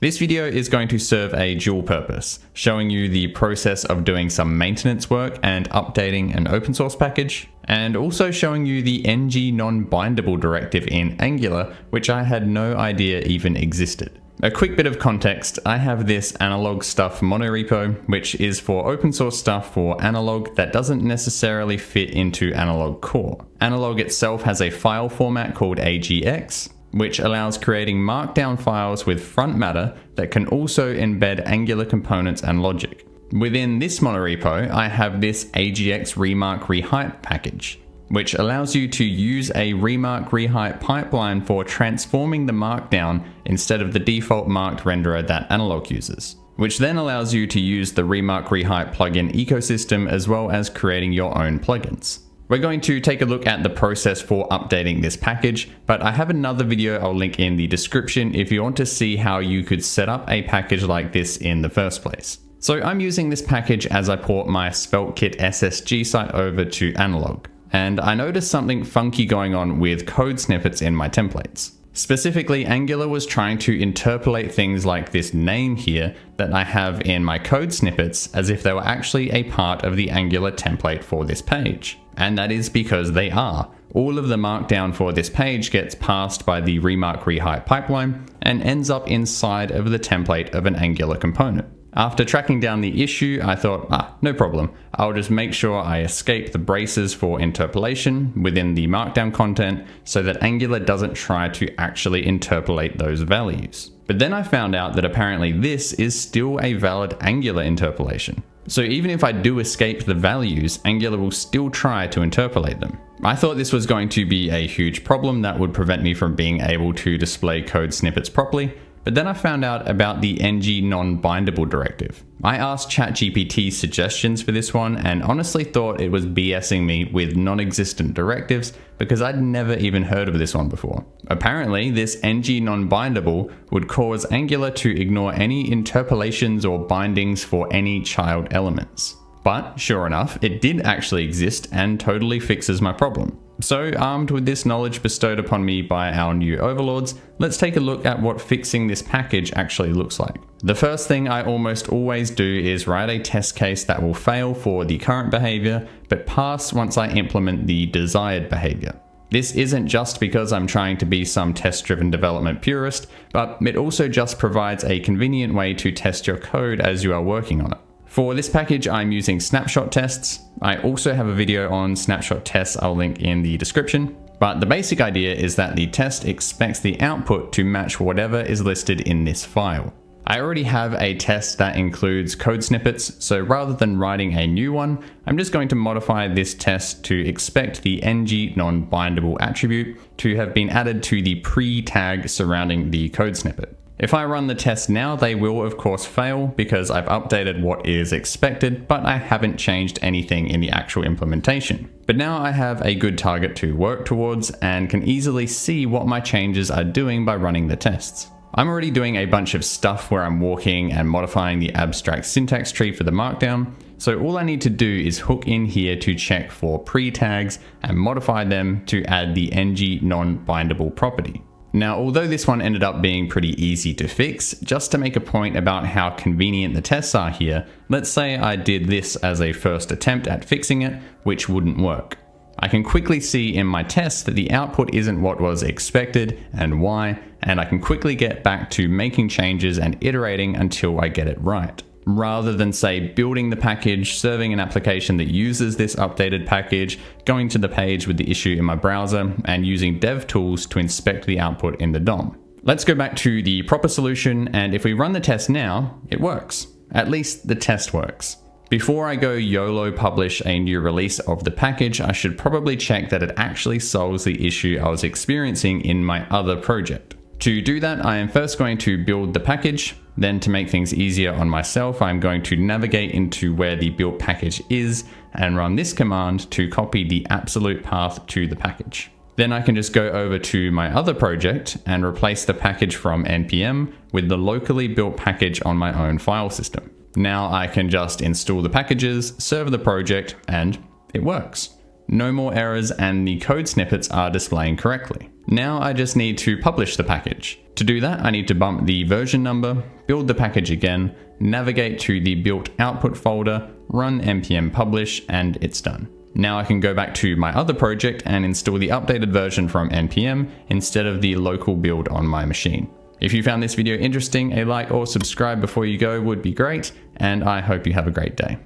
This video is going to serve a dual purpose, showing you the process of doing some maintenance work and updating an open source package, and also showing you the ngNonBindable directive in Angular, which I had no idea even existed. A quick bit of context, I have this analog stuff monorepo, which is for open source stuff for analog that doesn't necessarily fit into analog core. Analog itself has a file format called AGX, which allows creating markdown files with front matter that can also embed Angular components and logic. Within this monorepo, I have this AGX remark rehype package, which allows you to use a remark rehype pipeline for transforming the markdown instead of the default marked renderer that analog uses, which then allows you to use the remark rehype plugin ecosystem as well as creating your own plugins. We're going to take a look at the process for updating this package, but I have another video I'll link in the description if you want to see how you could set up a package like this in the first place. So I'm using this package as I port my SvelteKit SSG site over to analog, and I noticed something funky going on with code snippets in my templates. Specifically, Angular was trying to interpolate things like this name here that I have in my code snippets as if they were actually a part of the Angular template for this page. And that is because they are. All of the markdown for this page gets passed by the remark rehype pipeline and ends up inside of the template of an Angular component. After tracking down the issue, I thought, no problem. I'll just make sure I escape the braces for interpolation within the markdown content so that Angular doesn't try to actually interpolate those values. But then I found out that apparently this is still a valid Angular interpolation. So even if I do escape the values, Angular will still try to interpolate them. I thought this was going to be a huge problem that would prevent me from being able to display code snippets properly, but then I found out about the ngNonBindable directive. I asked ChatGPT suggestions for this one and honestly thought it was BSing me with non-existent directives because I'd never even heard of this one before. Apparently, this ngNonBindable would cause Angular to ignore any interpolations or bindings for any child elements. But sure enough, it did actually exist and totally fixes my problem. So armed with this knowledge bestowed upon me by our new overlords, let's take a look at what fixing this package actually looks like. The first thing I almost always do is write a test case that will fail for the current behavior, but pass once I implement the desired behavior. This isn't just because I'm trying to be some test-driven development purist, but it also just provides a convenient way to test your code as you are working on it. For this package, I'm using Snapshot tests. I also have a video on Snapshot tests I'll link in the description. But the basic idea is that the test expects the output to match whatever is listed in this file. I already have a test that includes code snippets, so rather than writing a new one, I'm just going to modify this test to expect the ngNonBindable attribute to have been added to the pre-tag surrounding the code snippet. If I run the test now, they will of course fail because I've updated what is expected, but I haven't changed anything in the actual implementation. But now I have a good target to work towards and can easily see what my changes are doing by running the tests. I'm already doing a bunch of stuff where I'm walking and modifying the abstract syntax tree for the markdown, so all I need to do is hook in here to check for pre-tags and modify them to add the ngNonBindable property. Now, although this one ended up being pretty easy to fix, just to make a point about how convenient the tests are here, let's say I did this as a first attempt at fixing it, which wouldn't work. I can quickly see in my test that the output isn't what was expected and why, and I can quickly get back to making changes and iterating until I get it right. Rather than, say, building the package, serving an application that uses this updated package, going to the page with the issue in my browser, and using dev tools to inspect the output in the DOM. Let's go back to the proper solution, and if we run the test now, it works. At least the test works. Before I go YOLO publish a new release of the package, I should probably check that it actually solves the issue I was experiencing in my other project. To do that, I am first going to build the package. Then to make things easier on myself, I'm going to navigate into where the built package is and run this command to copy the absolute path to the package. Then I can just go over to my other project and replace the package from npm with the locally built package on my own file system. Now I can just install the packages, serve the project, and it works. No more errors and the code snippets are displaying correctly. Now I just need to publish the package. To do that, I need to bump the version number, build the package again, navigate to the built output folder, run npm publish, and it's done. Now I can go back to my other project and install the updated version from npm instead of the local build on my machine. If you found this video interesting, a like or subscribe before you go would be great, and I hope you have a great day.